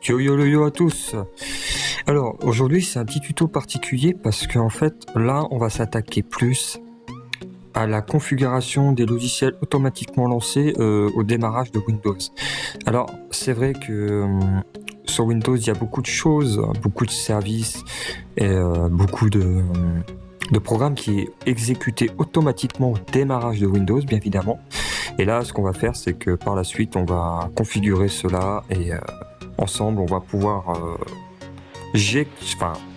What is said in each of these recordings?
Yo yo yo yo à tous. Alors aujourd'hui c'est un petit tuto particulier parce qu'en fait là on va s'attaquer plus à la configuration des logiciels automatiquement lancés au démarrage de Windows. Alors c'est vrai que sur Windows il y a beaucoup de choses, beaucoup de services et beaucoup de programmes qui est exécuté automatiquement au démarrage de Windows bien évidemment. Et là ce qu'on va faire c'est que par la suite on va configurer cela et ensemble on va pouvoir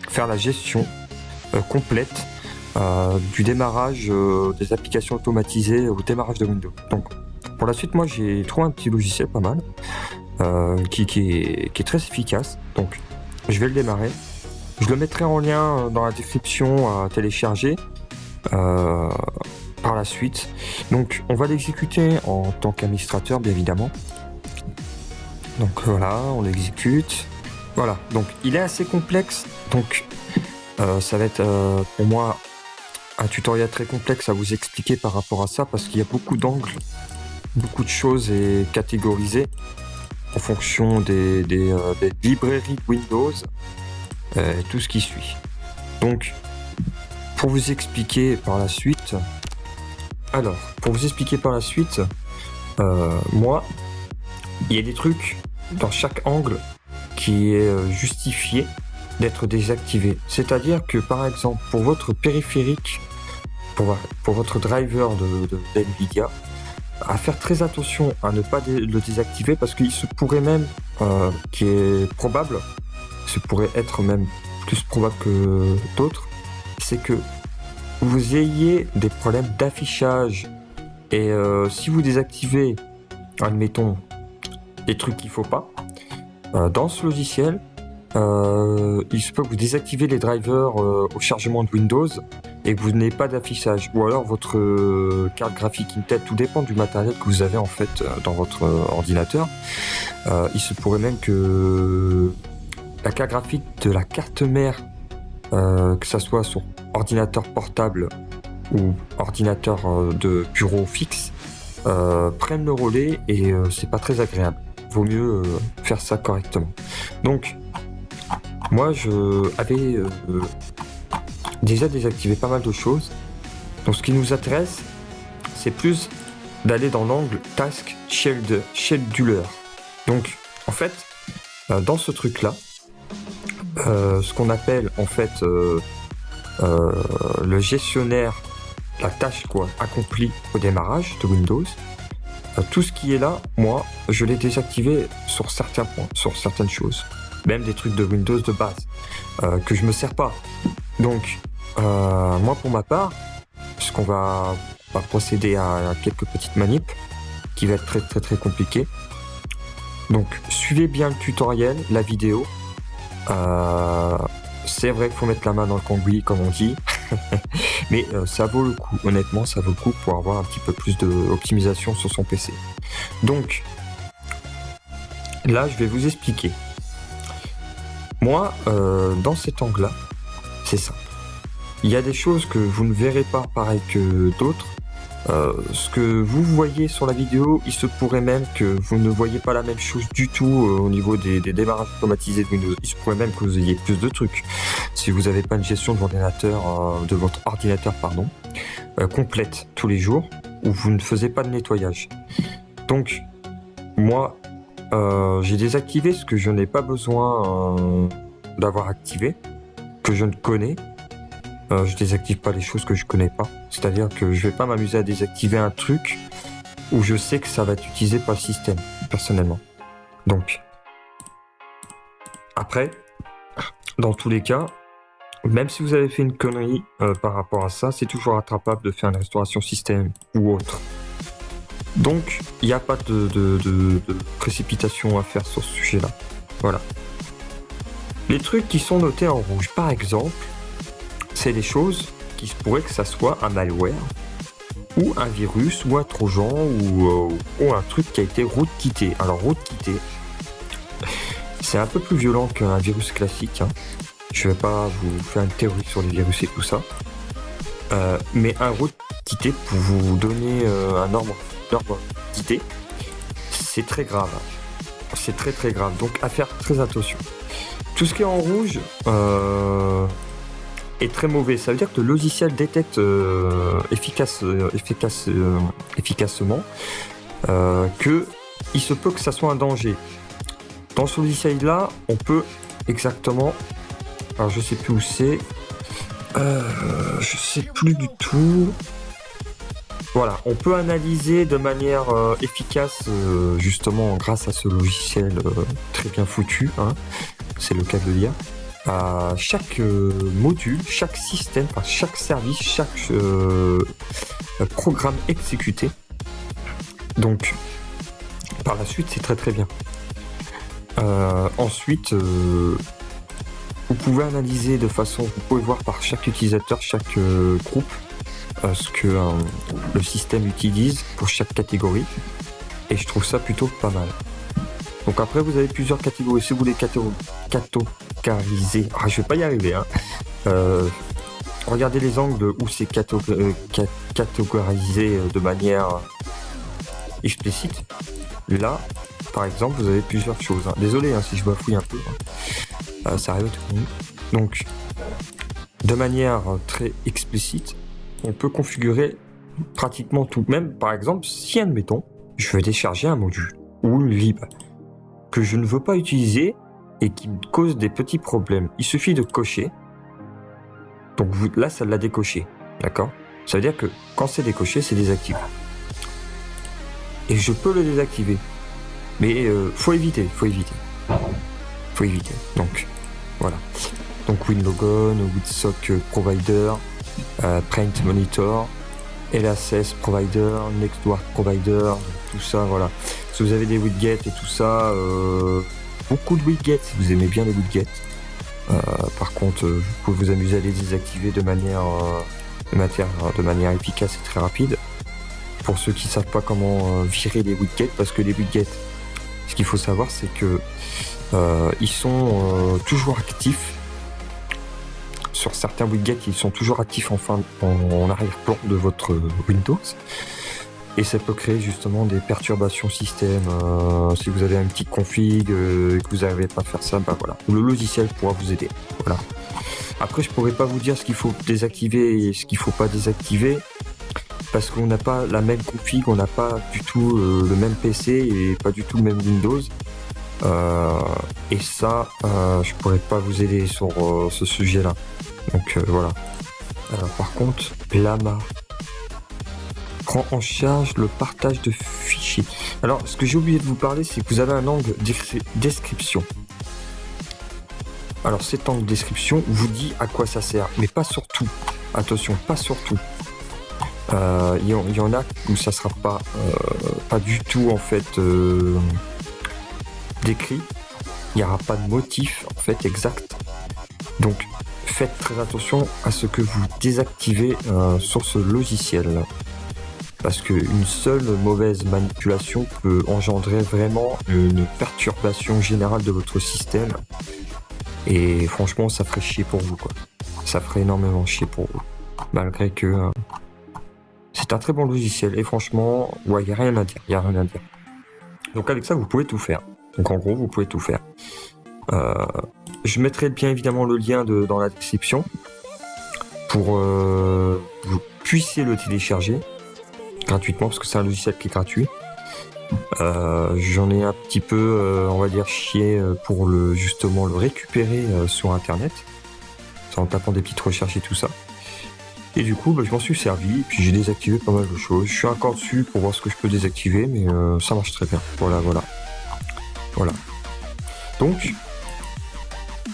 faire la gestion complète du démarrage des applications automatisées au démarrage de Windows. Donc pour la suite moi j'ai trouvé un petit logiciel pas mal qui est très efficace. Donc je vais le démarrer. Je le mettrai en lien dans la description à télécharger par la suite. Donc on va l'exécuter en tant qu'administrateur bien évidemment. Donc voilà, on l'exécute. Voilà, donc il est assez complexe. Donc ça va être pour moi un tutoriel très complexe à vous expliquer par rapport à ça parce qu'il y a beaucoup d'angles, beaucoup de choses et catégorisées en fonction des librairies de Windows et tout ce qui suit. Donc pour vous expliquer par la suite, moi, il y a des trucs dans chaque angle qui est justifié d'être désactivé. C'est-à-dire que par exemple pour votre périphérique, pour votre driver de NVIDIA, à faire très attention à ne pas le désactiver parce qu'il se pourrait même, qui est probable, ce pourrait être même plus probable que d'autres, c'est que vous ayez des problèmes d'affichage et si vous désactivez, admettons, des trucs qu'il ne faut pas, dans ce logiciel, il se peut que vous désactivez les drivers au chargement de Windows et que vous n'ayez pas d'affichage. Ou alors votre carte graphique Intel, tout dépend du matériel que vous avez en fait dans votre ordinateur. Il se pourrait même que la carte graphique de la carte mère, que ça soit sur ordinateur portable ou ordinateur de bureau fixe, prenne le relais et c'est pas très agréable. Vaut mieux faire ça correctement. Donc moi je avais déjà désactivé pas mal de choses. Donc ce qui nous intéresse c'est plus d'aller dans l'angle Task Scheduler. Donc en fait dans ce truc là ce qu'on appelle en fait le gestionnaire, la tâche accomplie au démarrage de Windows, tout ce qui est là, moi, je l'ai désactivé sur certains points, sur certaines choses. Même des trucs de Windows de base, que je me sers pas. Donc, moi, pour ma part, puisqu'on va procéder à quelques petites manips, qui va être très, très, très compliqué. Donc, suivez bien le tutoriel, la vidéo. C'est vrai qu'il faut mettre la main dans le cambouis, comme on dit. Mais ça vaut le coup, honnêtement, ça vaut le coup pour avoir un petit peu plus d'optimisation sur son PC. Donc, là, je vais vous expliquer. Moi, dans cet angle-là, c'est simple. Il y a des choses que vous ne verrez pas pareil que d'autres. Ce que vous voyez sur la vidéo, il se pourrait même que vous ne voyez pas la même chose du tout au niveau des démarrages automatisés de Windows. Il se pourrait même que vous ayez plus de trucs. Si vous n'avez pas une gestion de votre ordinateur, complète tous les jours, ou vous ne faisiez pas de nettoyage. Donc, moi, j'ai désactivé ce que je n'ai pas besoin d'avoir activé, que je ne connais. Je désactive pas les choses que je connais pas. C'est-à-dire que je vais pas m'amuser à désactiver un truc où je sais que ça va être utilisé par le système, personnellement. Donc, après, dans tous les cas, même si vous avez fait une connerie par rapport à ça, c'est toujours rattrapable de faire une restauration système ou autre. Donc, il n'y a pas de précipitation à faire sur ce sujet-là. Voilà. Les trucs qui sont notés en rouge, par exemple, c'est des choses qui se pourrait que ça soit un malware ou un virus ou un trojan ou un truc qui a été rootkité. Alors rootkité, c'est un peu plus violent qu'un virus classique. Je vais pas vous faire une théorie sur les virus et tout ça. Mais un rootkité, pour vous donner un ordre d'idée, c'est très grave. c'est très très grave. Donc à faire très attention. Tout ce qui est en rouge est très mauvais. Ça veut dire que le logiciel détecte efficacement que il se peut que ça soit un danger. Dans ce logiciel-là, on peut exactement... Alors je sais plus où c'est. Je sais plus du tout. Voilà, on peut analyser de manière efficace, justement grâce à ce logiciel très bien foutu, hein, c'est le cas de le dire, à chaque module, chaque système, enfin, chaque service, chaque programme exécuté. Donc, par la suite, c'est très très bien. Ensuite, vous pouvez analyser de façon, vous pouvez voir par chaque utilisateur, chaque groupe, ce que le système utilise pour chaque catégorie, et je trouve ça plutôt pas mal. Donc après, vous avez plusieurs catégories. Si vous voulez catégoriser, je vais pas y arriver, hein. Regardez les angles où c'est catégorisé de manière explicite. Là, par exemple, vous avez plusieurs choses, hein. Désolé, hein, si je bafouille un peu, hein. Ça arrive à tout le monde. Donc, de manière très explicite, on peut configurer pratiquement tout. Même, par exemple, si, admettons, je veux décharger un module ou une lib que je ne veux pas utiliser et qui me cause des petits problèmes, il suffit de cocher. Donc là, ça l'a décoché. D'accord ? Ça veut dire que quand c'est décoché, c'est désactivé. Et je peux le désactiver. Mais faut éviter. Donc, voilà. Donc WinLogon, WinSock Provider, Print Monitor, LSS Provider, NextWord Provider, tout ça, voilà. Si vous avez des widgets et tout ça, beaucoup de widgets, si vous aimez bien les widgets. Par contre, vous pouvez vous amuser à les désactiver de manière efficace et très rapide. Pour ceux qui ne savent pas comment virer les widgets, parce que les widgets, ce qu'il faut savoir, c'est que ils sont toujours actifs. Sur certains widgets, ils sont toujours actifs en arrière-plan de votre Windows. Et ça peut créer justement des perturbations système. Si vous avez un petit config et que vous n'arrivez pas à faire ça, voilà. Le logiciel pourra vous aider. Voilà. Après, je pourrais pas vous dire ce qu'il faut désactiver et ce qu'il faut pas désactiver, parce qu'on n'a pas la même config, on n'a pas du tout le même PC et pas du tout le même Windows. Et ça, je pourrais pas vous aider sur ce sujet-là. Donc voilà. Par contre, Llama prend en charge le partage de fichiers. Alors, ce que j'ai oublié de vous parler, c'est que vous avez un angle description. Alors, cet angle description vous dit à quoi ça sert, mais pas surtout. Attention, pas surtout. Il y en a où ça sera pas du tout en fait décrit. Il n'y aura pas de motif en fait exact. Donc, faites très attention à ce que vous désactivez sur ce logiciel. Parce qu'une seule mauvaise manipulation peut engendrer vraiment une perturbation générale de votre système. Et franchement, ça ferait chier pour vous, quoi. Ça ferait énormément chier pour vous. Malgré que c'est un très bon logiciel. Et franchement, il n'y a rien à dire. Donc avec ça, vous pouvez tout faire. Donc en gros, vous pouvez tout faire. Je mettrai bien évidemment le lien dans la description pour que vous puissiez le télécharger gratuitement, parce que c'est un logiciel qui est gratuit. J'en ai un petit peu, on va dire, chié pour justement le récupérer sur internet, en tapant des petites recherches et tout ça. Et du coup, je m'en suis servi, et puis j'ai désactivé pas mal de choses. Je suis encore dessus pour voir ce que je peux désactiver, mais ça marche très bien. Voilà. Donc,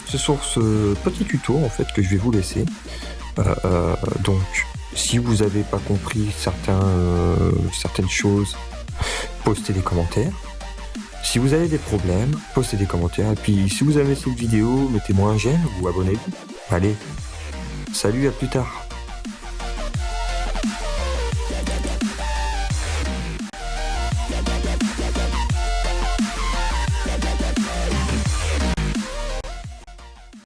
c'est sur ce petit tuto en fait que je vais vous laisser. Donc, si vous n'avez pas compris certaines choses, postez des commentaires. Si vous avez des problèmes, postez des commentaires. Et puis, si vous avez aimé cette vidéo, mettez-moi un j'aime ou abonnez-vous. Allez, salut, à plus tard.